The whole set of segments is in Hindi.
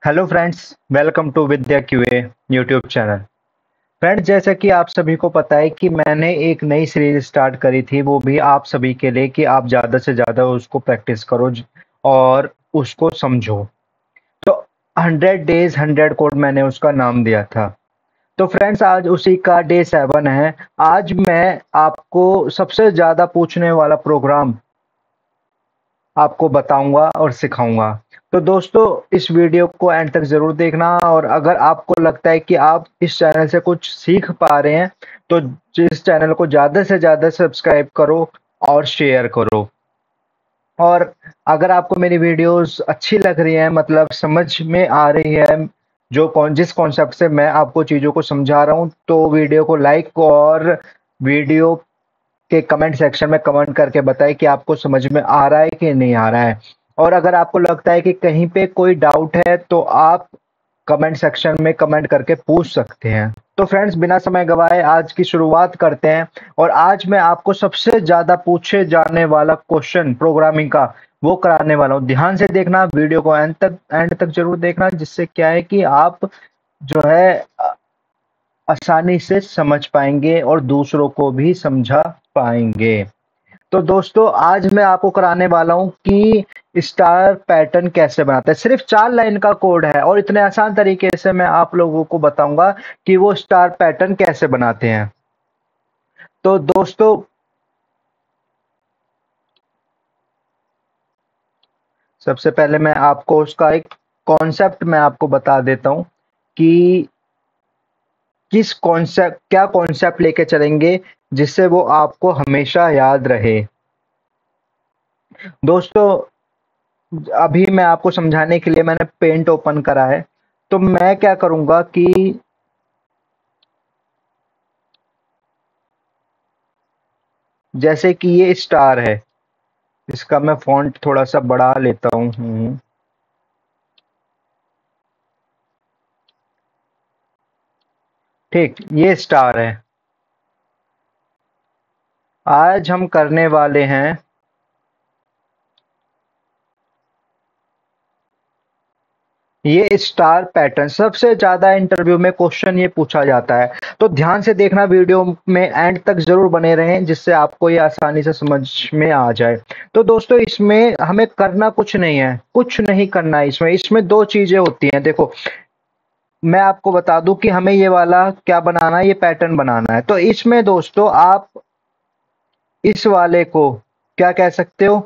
Hello friends, welcome to Vidya QA YouTube channel. Friends, जैसा कि आप सभी को पता है कि मैंने एक नई सीरीज स्टार्ट करी थी, वो भी आप सभी के लिए कि आप ज़्यादा से ज़्यादा उसको प्रैक्टिस करो और उसको समझो। तो 100 डेज 100 कोड मैंने उसका नाम दिया था। तो फ्रेंड्स, आज उसी का डे 7 है। आज मैं आपको सबसे ज़्यादा पूछने वाला प्रोग्राम आपको बताऊंगा और सिखाऊंगा। तो दोस्तों, इस वीडियो को एंड तक जरूर देखना, और अगर आपको लगता है कि आप इस चैनल से कुछ सीख पा रहे हैं तो इस चैनल को ज़्यादा से ज़्यादा सब्सक्राइब करो और शेयर करो। और अगर आपको मेरी वीडियोस अच्छी लग रही है, मतलब समझ में आ रही है, जिस कॉन्सेप्ट से मैं आपको चीज़ों को समझा रहा हूँ, तो वीडियो को लाइक और वीडियो के कमेंट सेक्शन में कमेंट करके बताएं कि आपको समझ में आ रहा है कि नहीं आ रहा है। और अगर आपको लगता है कि कहीं पे कोई डाउट है तो आप कमेंट सेक्शन में कमेंट करके पूछ सकते हैं। तो फ्रेंड्स, बिना समय गवाए आज की शुरुआत करते हैं। और आज मैं आपको सबसे ज्यादा पूछे जाने वाला क्वेश्चन प्रोग्रामिंग का वो कराने वाला हूँ। ध्यान से देखना, वीडियो को एंड तक जरूर देखना, जिससे क्या है कि आप जो है आसानी से समझ पाएंगे और दूसरों को भी समझा पाएंगे। तो दोस्तों, आज मैं आपको कराने वाला हूं कि स्टार पैटर्न कैसे बनाते हैं। सिर्फ 4 लाइन का कोड है और इतने आसान तरीके से मैं आप लोगों को बताऊंगा कि वो स्टार पैटर्न कैसे बनाते हैं। तो दोस्तों, सबसे पहले मैं आपको उसका एक कॉन्सेप्ट मैं आपको बता देता हूं कि क्या कॉन्सेप्ट लेके चलेंगे जिससे वो आपको हमेशा याद रहे। दोस्तों, अभी मैं आपको समझाने के लिए मैंने पेंट ओपन करा है। तो मैं क्या करूंगा कि जैसे कि ये स्टार है, इसका मैं फॉन्ट थोड़ा सा बढ़ा लेता हूँ। ठीक, ये स्टार है। आज हम करने वाले हैं ये स्टार पैटर्न। सबसे ज्यादा इंटरव्यू में क्वेश्चन ये पूछा जाता है। तो ध्यान से देखना, वीडियो में एंड तक जरूर बने रहें, जिससे आपको ये आसानी से समझ में आ जाए। तो दोस्तों, इसमें हमें करना कुछ नहीं है, कुछ नहीं करना है। इसमें दो चीजें होती हैं। देखो, मैं आपको बता दूं कि हमें ये वाला क्या बनाना है, ये पैटर्न बनाना है। तो इसमें दोस्तों, आप इस वाले को क्या कह सकते हो,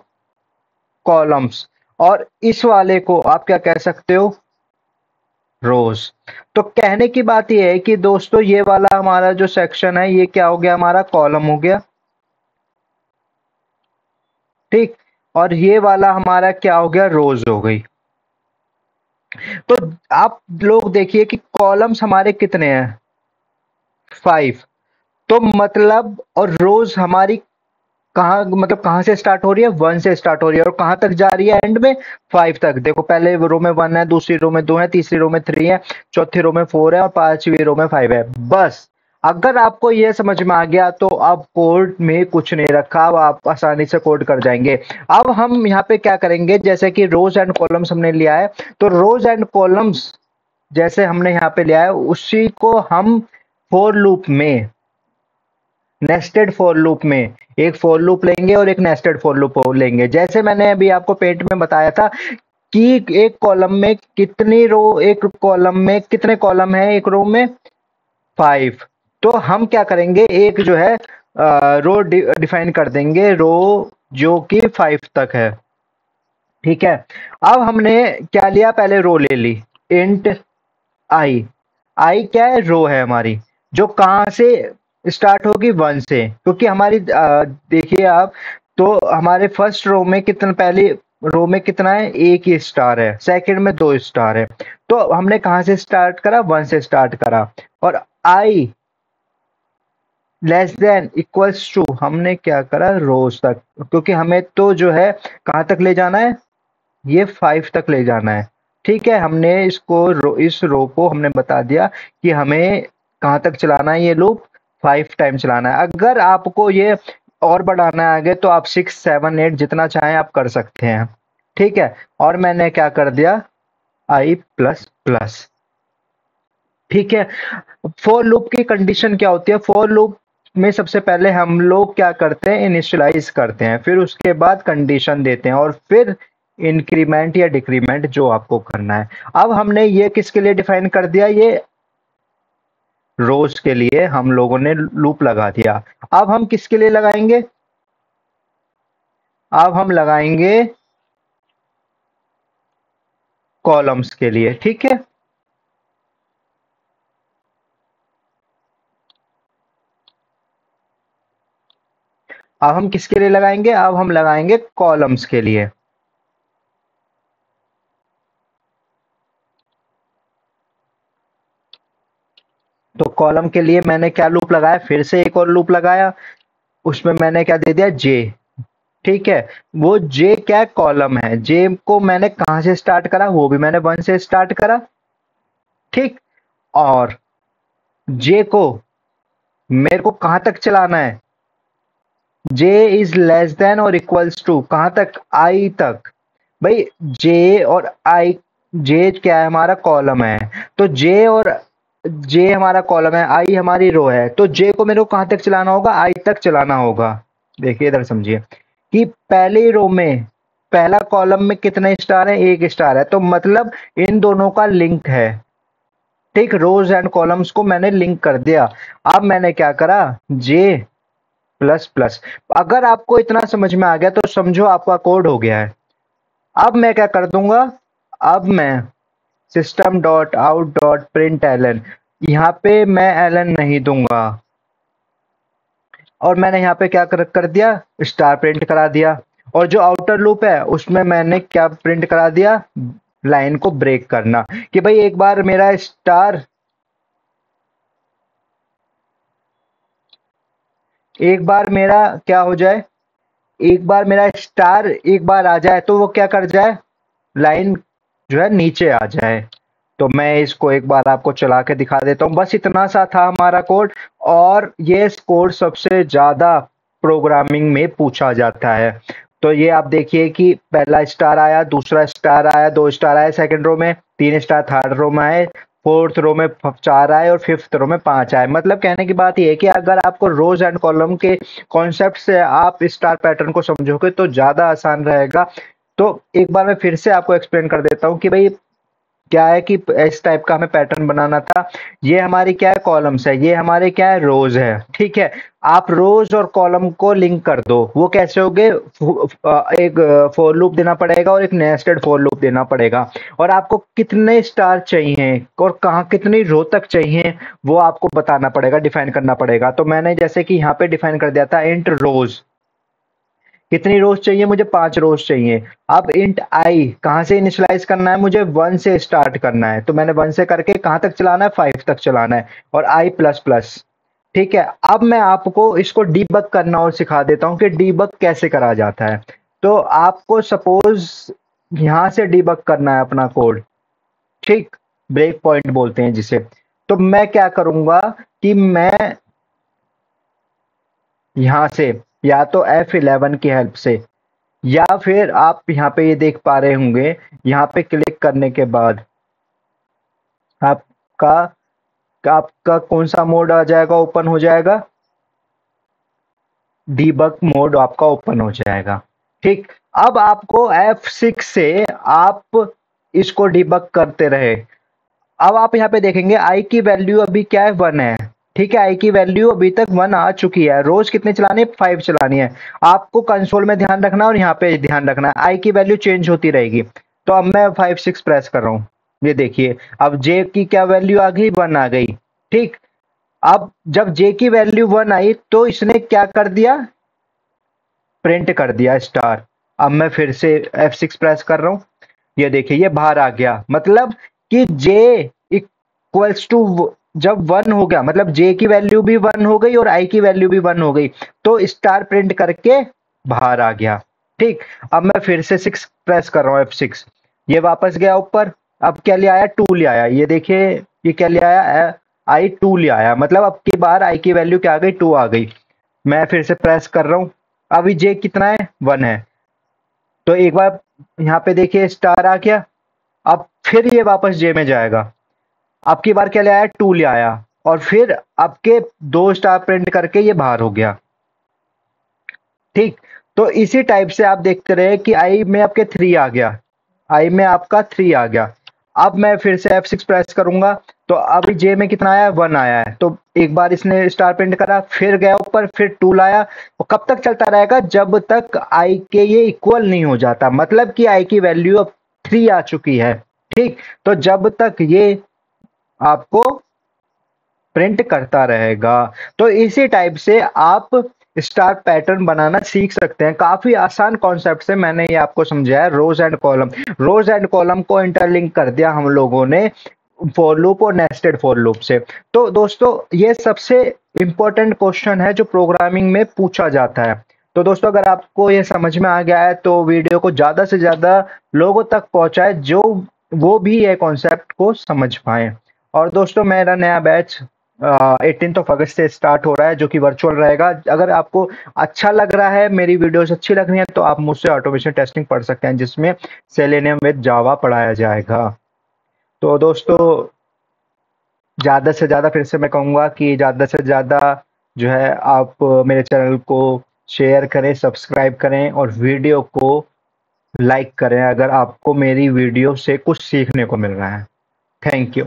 कॉलम्स। और इस वाले को आप क्या कह सकते हो, रोज। तो कहने की बात यह है कि दोस्तों, ये वाला हमारा जो सेक्शन है, ये क्या हो गया, हमारा कॉलम हो गया। ठीक। और ये वाला हमारा क्या हो गया, रोज हो गई। तो आप लोग देखिए कि कॉलम्स हमारे कितने हैं, 5। तो मतलब, और रोज हमारी कहाँ, मतलब कहाँ से स्टार्ट हो रही है, 1 से स्टार्ट हो रही है, और कहाँ तक जा रही है, एंड में 5 तक। देखो, पहले रो में 1 है, दूसरी रो में 2 है, तीसरी रो में 3 है, चौथी रो में 4 है, और पांचवी रो में 5 है। बस, अगर आपको यह समझ में आ गया तो अब कोड में कुछ नहीं रखा, अब आप आसानी से कोड कर जाएंगे। अब हम यहाँ पे क्या करेंगे, जैसे कि रोज एंड कॉलम्स हमने लिया है, तो रोज एंड कॉलम्स जैसे हमने यहाँ पे लिया है, उसी को हम फोर लूप में, नेस्टेड फॉर लूप में, एक फॉर लूप लेंगे और एक नेस्टेड फॉर लूप लेंगे। जैसे मैंने अभी आपको पेट में बताया था कि एक कॉलम में कितनी रो, एक कॉलम में कितने कॉलम है, एक रो में 5। तो हम क्या करेंगे, एक जो है रो डिफाइन कर देंगे, रो जो कि 5 तक है। ठीक है। अब हमने क्या लिया, पहले रो ले ली, इंट आई। आई क्या है, रो है हमारी, जो कहाँ से स्टार्ट होगी, 1 से, क्योंकि हमारी देखिए आप, तो हमारे फर्स्ट रो में कितना, पहली रो में कितना है, एक ही स्टार है, सेकंड में 2 स्टार है। तो हमने कहाँ से स्टार्ट करा, 1 से स्टार्ट करा। और आई लेस देन इक्वल्स टू हमने क्या करा, रोज तक, क्योंकि हमें तो जो है कहाँ तक ले जाना है, ये 5 तक ले जाना है। ठीक है, हमने इस रो को हमने बता दिया कि हमें कहाँ तक चलाना है, ये लूप 5 टाइम चलाना है। अगर आपको ये और बढ़ाना है आगे, तो आप 6 7 8 जितना चाहें आप कर सकते हैं। ठीक है। और मैंने क्या कर दिया, आई प्लस प्लस। ठीक है। फॉर लूप की कंडीशन क्या होती है? फॉर लूप में सबसे पहले हम लोग क्या करते हैं, इनिशियलाइज करते हैं, फिर उसके बाद कंडीशन देते हैं और फिर इंक्रीमेंट या डिक्रीमेंट जो आपको करना है। अब हमने ये किसके लिए डिफाइन कर दिया? ये रोज के लिए हम लोगों ने लूप लगा दिया। अब हम किसके लिए लगाएंगे? अब हम लगाएंगे कॉलम्स के लिए। ठीक है। अब हम किसके लिए लगाएंगे? अब हम लगाएंगे कॉलम्स के लिए। तो कॉलम के लिए मैंने क्या लूप लगाया? फिर से एक और लूप लगाया। उसमें मैंने क्या दे दिया? जे। ठीक है। वो जे क्या कॉलम है? जे को मैंने कहां से स्टार्ट करा? वो भी मैंने 1 से स्टार्ट करा। ठीक। और जे को मेरे को कहां तक चलाना है? जे इज लेस देन और इक्वल्स टू कहां तक? आई तक। भाई जे और आई, जे क्या है? हमारा कॉलम है। तो जे और जे हमारा कॉलम है, आई हमारी रो है, तो जे को मेरे को कहां तक चलाना होगा? आई तक चलाना होगा। देखिए इधर समझिए कि पहली रो में पहला कॉलम में कितने स्टार है? एक स्टार है, तो मतलब इन दोनों का लिंक है। ठीक। रोज एंड कॉलम्स को मैंने लिंक कर दिया। अब मैंने क्या करा? जे प्लस प्लस। अगर आपको इतना समझ में आ गया तो समझो आपका कोड हो गया है। अब मैं क्या कर दूंगा? अब मैं system dot out dot println, यहाँ पे मैं एलन नहीं दूंगा, और मैंने यहाँ पे क्या कर दिया? स्टार प्रिंट करा दिया। और जो आउटर लूप है उसमें मैंने क्या प्रिंट करा दिया? लाइन को ब्रेक करना, कि भाई एक बार मेरा स्टार, एक बार मेरा क्या हो जाए, एक बार मेरा स्टार एक बार आ जाए तो वो क्या कर जाए? लाइन जो है नीचे आ जाए। तो मैं इसको एक बार आपको चला के दिखा देता हूँ। बस इतना सा था हमारा कोड। और ये कोड सबसे ज्यादा प्रोग्रामिंग में पूछा जाता है। तो ये आप देखिए कि पहला स्टार आया, दूसरा स्टार आया, 2 स्टार आए सेकंड रो में, 3 स्टार थर्ड रो में आए, फोर्थ रो में 4 आए और फिफ्थ रो में 5 आए। मतलब कहने की बात यह है कि अगर आपको रोज एंड कॉलम के कॉन्सेप्ट से आप स्टार पैटर्न को समझोगे तो ज्यादा आसान रहेगा। तो एक बार मैं फिर से आपको एक्सप्लेन कर देता हूँ कि भाई क्या है कि इस टाइप का हमें पैटर्न बनाना था। ये हमारी क्या है? कॉलम्स है। ये हमारे क्या है? रोज है। ठीक है। आप रोज और कॉलम को लिंक कर दो। वो कैसे होगे? एक फॉर लूप देना पड़ेगा और एक नेस्टेड फॉर लूप देना पड़ेगा। और आपको कितने स्टार चाहिए और कहाँ कितनी रो तक चाहिए वो आपको बताना पड़ेगा, डिफाइन करना पड़ेगा। तो मैंने जैसे कि यहाँ पे डिफाइन कर दिया था इंट रोज। कितनी रोज चाहिए मुझे? 5 रोज चाहिए। अब इंट आई कहां से इनिशियलाइज करना है? मुझे 1 से स्टार्ट करना है, तो मैंने 1 से करके कहां तक चलाना है? 5 तक चलाना है। और आई प्लस प्लस। ठीक है। अब मैं आपको इसको डीबग करना और सिखा देता हूं कि डीबग कैसे करा जाता है। तो आपको सपोज यहां से डीबग करना है अपना कोड। ठीक। ब्रेक पॉइंट बोलते हैं जिसे। तो मैं क्या करूंगा कि मैं यहां से या तो F11 की हेल्प से, या फिर आप यहाँ पे ये देख पा रहे होंगे, यहाँ पे क्लिक करने के बाद आपका आपका कौन सा मोड आ जाएगा? ओपन हो जाएगा, डीबग मोड आपका ओपन हो जाएगा। ठीक। अब आपको F6 से आप इसको डीबग करते रहे। अब आप यहाँ पे देखेंगे आई की वैल्यू अभी क्या है? 1 है। ठीक है। आई की वैल्यू अभी तक 1 आ चुकी है। रोज कितने चलानी है? 5 चलानी है। आपको कंसोल में ध्यान रखना और यहाँ पे ध्यान रखना है, आई की वैल्यू चेंज होती रहेगी। तो अब मैं 5 6 प्रेस कर रहा हूँ। ये देखिए अब जे की क्या वैल्यू आ गई? 1 आ गई। ठीक। अब जब जे की वैल्यू 1 आई तो इसने क्या कर दिया? प्रिंट कर दिया स्टार। अब मैं फिर से F6 प्रेस कर रहा हूँ। ये देखिए ये बाहर आ गया। मतलब कि J इक्वल्स टू, जब 1 हो गया मतलब J की वैल्यू भी 1 हो गई और I की वैल्यू भी 1 हो गई, तो स्टार प्रिंट करके बाहर आ गया। ठीक। अब मैं फिर से 6 प्रेस कर रहा हूँ, F6। ये वापस गया ऊपर। अब क्या ले आया? 2 ले आया। ये देखिए ये क्या ले आया? आई 2 ले आया। मतलब अब की बार आई की वैल्यू क्या आ गई? 2 आ गई। मैं फिर से प्रेस कर रहा हूँ। अभी जे कितना है? 1 है। तो एक बार यहाँ पे देखिए स्टार आ गया। अब फिर ये वापस जे में जाएगा। अब की बार क्या ले आया, 2 ले आया, और फिर आपके 2 स्टार प्रिंट करके ये बाहर हो गया। ठीक, तो इसी टाइप से आप देखते रहे कि आई में आपके 3 आ गया, आई में आपका 3 आ गया। अब मैं फिर से F6 प्रेस करूंगा, तो अभी जे में कितना आया है, 1 आया है। तो एक बार इसने स्टार प्रिंट करा, फिर गया ऊपर, फिर 2 लाया। और कब तक चलता रहेगा, जब तक आई के ये इक्वल नहीं हो जाता, मतलब कि आई की वैल्यू अब 3 आ चुकी है। ठीक, तो जब तक ये आपको प्रिंट करता रहेगा। तो इसी टाइप से आप स्टार पैटर्न बनाना सीख सकते हैं। काफी आसान कॉन्सेप्ट से मैंने ये आपको समझाया। Rows and column, rows and column को इंटरलिंक कर दिया हम लोगों ने फॉर लूप और नेस्टेड फॉर लूप से। तो दोस्तों ये सबसे इंपॉर्टेंट क्वेश्चन है जो प्रोग्रामिंग में पूछा जाता है। तो दोस्तों अगर आपको ये समझ में आ गया है तो वीडियो को ज्यादा से ज्यादा लोगों तक पहुंचाए, जो वो भी ये कॉन्सेप्ट को समझ पाए। और दोस्तों मेरा नया बैच 18 अगस्त से स्टार्ट हो रहा है, जो कि वर्चुअल रहेगा। अगर आपको अच्छा लग रहा है, मेरी वीडियोस अच्छी लग रही हैं, तो आप मुझसे ऑटोमेशन टेस्टिंग पढ़ सकते हैं, जिसमें सेलेनियम विद जावा पढ़ाया जाएगा। तो दोस्तों ज़्यादा से ज़्यादा फिर से मैं कहूँगा कि ज़्यादा से ज़्यादा जो है आप मेरे चैनल को शेयर करें, सब्सक्राइब करें और वीडियो को लाइक करें अगर आपको मेरी वीडियो से कुछ सीखने को मिल रहा है। Thank you.